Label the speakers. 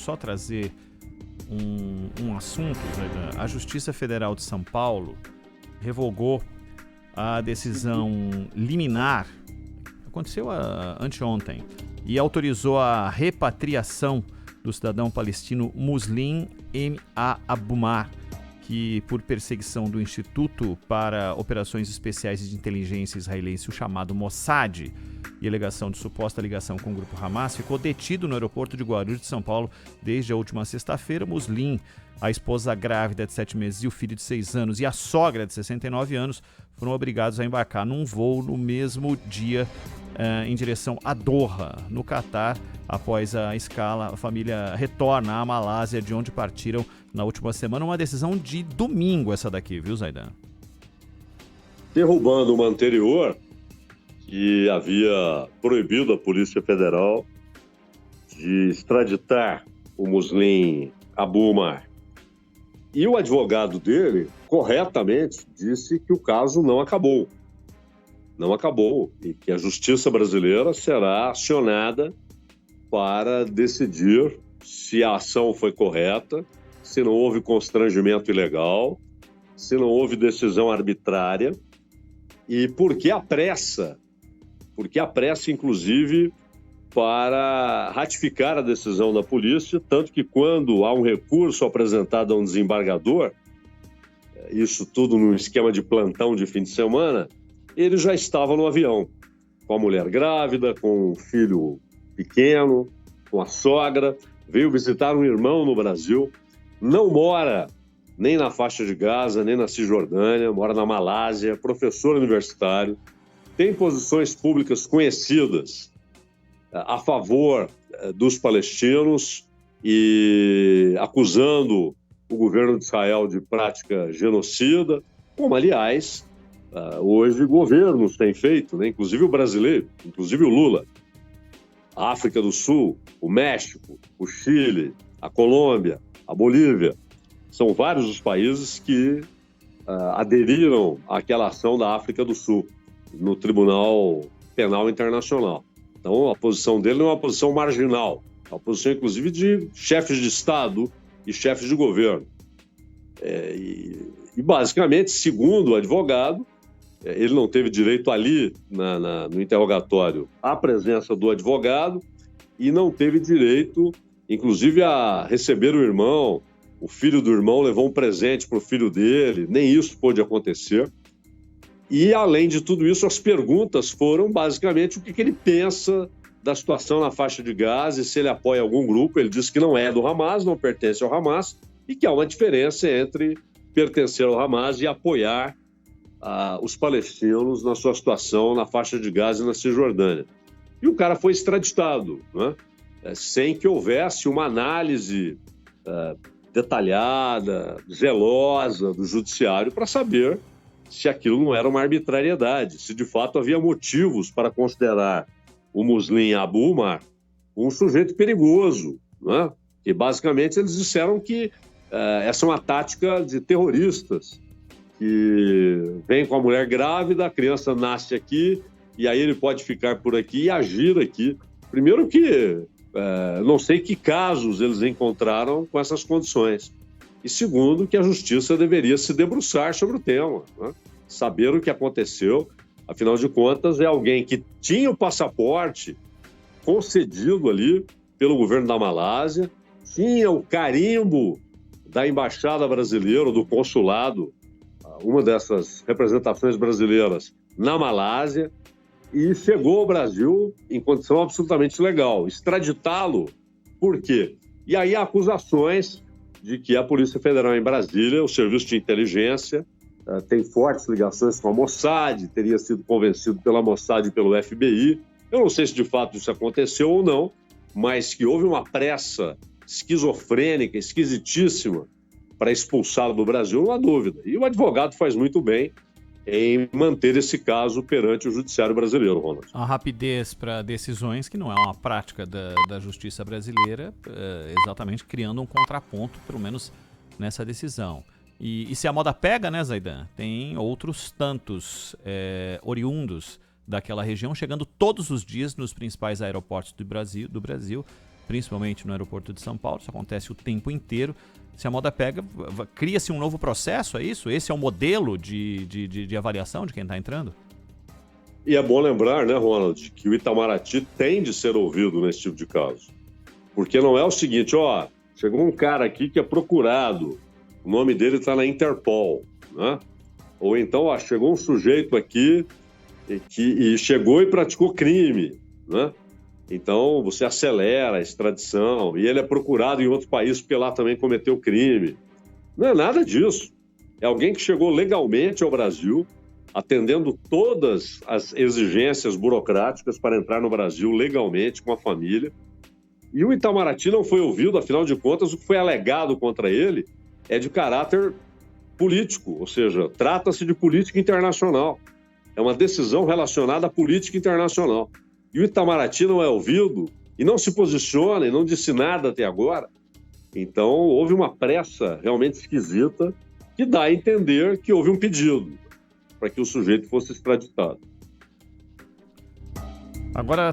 Speaker 1: só trazer um assunto, Zaidan. A Justiça Federal de São Paulo revogou a decisão liminar, aconteceu anteontem, e autorizou a repatriação do cidadão palestino Muslim M.A. Abumar, que por perseguição do Instituto para Operações Especiais de Inteligência israelense, o chamado Mossad, e alegação de suposta ligação com o grupo Hamas, ficou detido no aeroporto de Guarulhos de São Paulo desde a última sexta-feira. Muslim, a esposa grávida de 7 meses e o filho de 6 anos e a sogra de 69 anos foram obrigados a embarcar num voo no mesmo dia em direção a Doha, no Catar. Após a escala, a família retorna à Malásia, de onde partiram na última semana. Uma decisão de domingo essa daqui, viu, Zaidan?
Speaker 2: Derrubando uma anterior que havia proibido a Polícia Federal de extraditar o Muslim Abumar. E o advogado dele, corretamente, disse que o caso não acabou. Não acabou, e que a justiça brasileira será acionada para decidir se a ação foi correta, se não houve constrangimento ilegal, se não houve decisão arbitrária e por que a pressa, inclusive, para ratificar a decisão da polícia, tanto que quando há um recurso apresentado a um desembargador, isso tudo num esquema de plantão de fim de semana, ele já estava no avião, com a mulher grávida, com um filho pequeno, com a sogra, veio visitar um irmão no Brasil, não mora nem na faixa de Gaza, nem na Cisjordânia, mora na Malásia, professor universitário, tem posições públicas conhecidas a favor dos palestinos e acusando o governo de Israel de prática genocida, como, aliás, hoje governos têm feito, né? Inclusive o brasileiro, inclusive o Lula. A África do Sul, o México, o Chile, a Colômbia, a Bolívia. São vários os países que aderiram àquela ação da África do Sul no Tribunal Penal Internacional. Então, a posição dele não é uma posição marginal, é uma posição, inclusive, de chefes de Estado e chefes de governo. E basicamente, segundo o advogado, ele não teve direito ali, no interrogatório, à presença do advogado e não teve direito, inclusive, a receber o irmão. O filho do irmão levou um presente para o filho dele, nem isso pôde acontecer. E, além de tudo isso, as perguntas foram, basicamente, o que ele pensa da situação na faixa de Gaza e se ele apoia algum grupo. Ele disse que não é do Hamas, não pertence ao Hamas, e que há uma diferença entre pertencer ao Hamas e apoiar os palestinos na sua situação na faixa de Gaza e na Cisjordânia. E o cara foi extraditado, né? Sem que houvesse uma análise detalhada, zelosa do judiciário para saber se aquilo não era uma arbitrariedade, se de fato havia motivos para considerar o Muslim Abumar um sujeito perigoso, né? E basicamente eles disseram que essa é uma tática de terroristas, que vem com a mulher grávida, a criança nasce aqui, e aí ele pode ficar por aqui e agir aqui. Primeiro que não sei que casos eles encontraram com essas condições. E segundo, que a justiça deveria se debruçar sobre o tema, né? Saber o que aconteceu. Afinal de contas, é alguém que tinha o passaporte concedido ali pelo governo da Malásia, tinha o carimbo da embaixada brasileira, do consulado, uma dessas representações brasileiras na Malásia, e chegou ao Brasil em condição absolutamente legal. Extraditá-lo, por quê? E aí há acusações de que a Polícia Federal em Brasília, o Serviço de Inteligência, tem fortes ligações com a Mossad, teria sido convencido pela Mossad e pelo FBI. Eu não sei se de fato isso aconteceu ou não, mas que houve uma pressa esquizofrênica, esquisitíssima, para expulsá-lo do Brasil, não há dúvida. E o advogado faz muito bem em manter esse caso perante o judiciário brasileiro, Ronald.
Speaker 1: A rapidez para decisões, que não é uma prática da justiça brasileira, exatamente criando um contraponto, pelo menos nessa decisão. E se a moda pega, né, Zaidan? Tem outros tantos oriundos daquela região, chegando todos os dias nos principais aeroportos do Brasil principalmente no aeroporto de São Paulo, isso acontece o tempo inteiro. Se a moda pega, cria-se um novo processo, é isso? Esse é o modelo de avaliação de quem está entrando?
Speaker 2: E é bom lembrar, né, Ronald, que o Itamaraty tem de ser ouvido nesse tipo de caso. Porque não é o seguinte, chegou um cara aqui que é procurado, o nome dele está na Interpol, né? Ou então, chegou um sujeito aqui e chegou e praticou crime, né? Então, você acelera a extradição e ele é procurado em outro país porque lá também cometeu crime. Não é nada disso. É alguém que chegou legalmente ao Brasil, atendendo todas as exigências burocráticas para entrar no Brasil legalmente com a família. E o Itamaraty não foi ouvido, afinal de contas, o que foi alegado contra ele é de caráter político, ou seja, trata-se de política internacional. É uma decisão relacionada à política internacional. E o Itamaraty não é ouvido e não se posiciona e não disse nada até agora. Então, houve uma pressa realmente esquisita que dá a entender que houve um pedido para que o sujeito fosse extraditado.
Speaker 1: Agora,